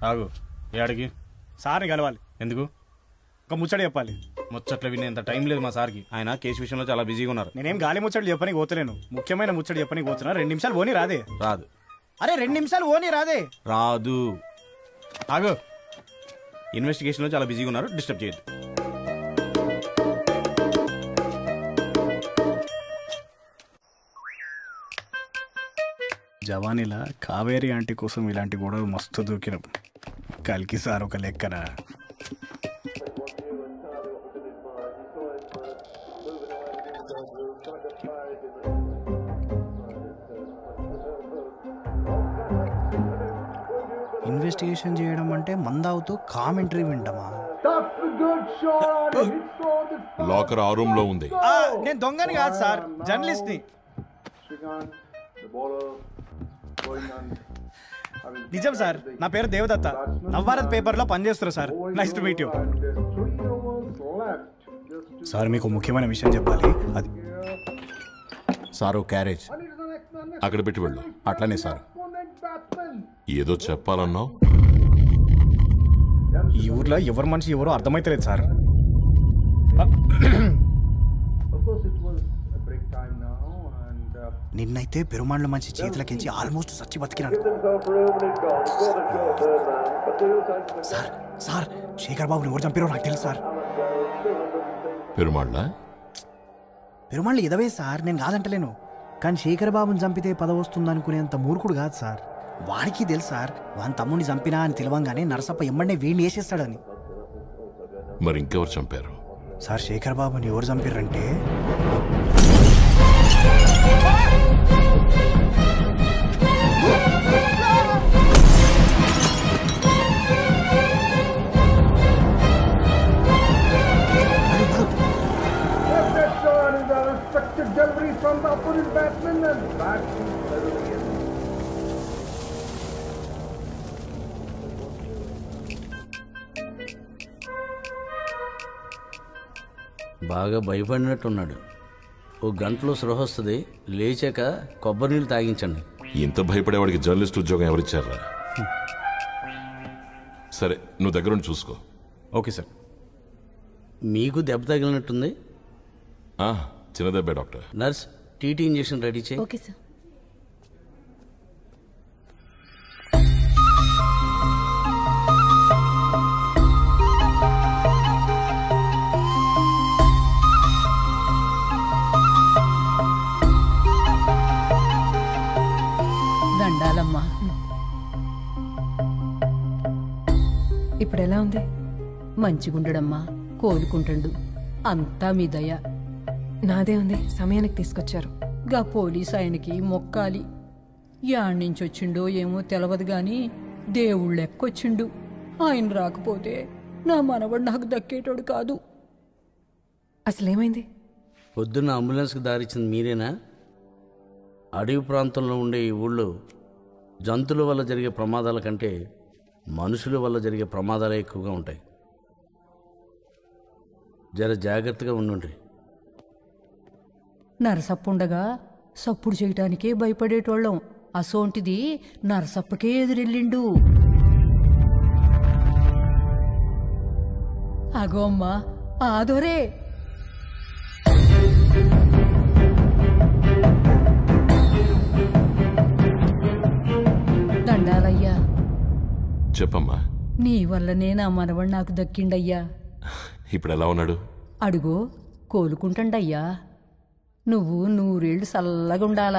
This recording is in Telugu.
ఆగు ఏడికి సార్ని కలవాలి. ఎందుకు? ఒక ముచ్చట చెప్పాలి. ముచ్చట్లు వినేంత టైం లేదు మా సార్కి. ఆయన కేసు విషయంలో చాలా బిజీగా ఉన్నారు. నేనేం గాలి ముచ్చట్లు చెప్పని పోతలేను, ముఖ్యమైన ముచ్చట చెప్పని పోతున్నా. 2 నిమిషాలు ఓని రాదే? రాదు. అరే 2 నిమిషాలు ఓని రాదే? రాదు. ఆగు, ఇన్వెస్టిగేషన్లో చాలా బిజీగా ఉన్నారు, డిస్టర్బ్ చేయొద్దు. జవానీలా కావేరి ఆంటీ కోసం ఇలాంటి గొడవ మస్తు దూకినాం. కలికి సార్ ఒక లెక్కన. ఇన్వెస్టిగేషన్ చేయడం అంటే మందావుతూ కామెంటరీ వింటామా? లాకర్ ఆ రూమ్ లో ఉంది. నేను దొంగని కాదు సార్, జర్నలిస్ట్ ని. నిజం సార్, నా పేరు దేవదత్త, నవభారత్ పేపర్ లో పనిచేస్తున్నా sir. Nice to meet you sir. మీకు ముఖ్యమైన విషయం చెప్పాలి. అది సారు క్యారేజ్ అక్కడ పెట్టి వెళ్ళు. అట్లనే సార్. ఏదో చెప్పాలన్నావు. ఈ ఊర్లో ఎవరు మనిషి ఎవరో అర్థమైతలేదు సార్. నిన్నైతే పెరుమాళ్ళ మంచి చేతులకించి ఆల్మోస్ట్ సచ్చి బతికినాడు సార్. సార్ శేఖర్ బాబుని ఎవరు చంపారో నాకు తెలుసు సార్. పెరుమాళ్ళ ఎదవే సార్, నేను కాదంటలేను. కానీ శేఖర్ బాబుని చంపితే పదవి వస్తుంది అనుకునేంత మూర్ఖుడు కాదు సార్. వాడికి తెలుసు సార్, వాని తమ్ముడిని చంపినా అని తెలియంగానే నరసప్ప ఎమ్మడే వీడిని వేసేస్తాడని. మరి ఇంకెవరు చంపారు సార్? శేఖర్ బాబుని ఎవరు చంపారంటే బాగా భయపడినట్టున్నాడు. ఓ గంటలో సృహ వస్తుంది, లేచాక కొబ్బరి నీళ్ళు తాగించండి. ఇంత భయపడేవాడికి జర్నలిస్ట్ ఉద్యోగం ఎవరిచ్చారా? సరే, నువ్వు దగ్గరుండి చూసుకో. Okay sir. మీకు దెబ్బ తగిలినట్టుంది. చిన్న దెబ్బే doctor. Nurse, TT injection ready చేయి. Okay sir. దండాలమ్మా. ఇప్పుడు ఎలా ఉంది? మంచిగుండడమ్మా, కోలుకుంటుండు. అంతా మీ దయ. నాదే ఉంది, సమయానికి తీసుకొచ్చారు. గా పోలీస్ ఆయనకి మొక్కాలి. యాడ్నించొచ్చిండో ఏమో తెలవదు గాని దేవుళ్ళు ఎక్కొచ్చిండు. ఆయన రాకపోతే నా మనవడు నాకు దక్కేటోడు కాదు. అసలేమైంది? పొద్దున్న అంబులెన్స్కి దారిచ్చింది మీరేనా? అడవి ప్రాంతంలో ఉండే ఈ ఊళ్ళో జంతువుల వల్ల జరిగే ప్రమాదాల కంటే మనుషుల వల్ల జరిగే ప్రమాదాలే ఎక్కువగా ఉంటాయి. జర జాగ్రత్తగా ఉండుండ్రి. నరసప్పుండగా సప్పుడు చేయటానికే భయపడేటోళ్ళం. అసోంటిది నరసప్పకే ఎదురెళ్ళిండు. అగో అమ్మా, ఆదోరే. దండాలయ్యా. చెప్పమ్మా. నీ వల్లనే నా మనవడు నాకు దక్కిండయ్యా. ఇప్పుడు ఎలా ఉన్నాడు? అడుగో కోలుకుంటండయ్యా. నువ్వు 100 ఏళ్ళు చల్లగుండాల.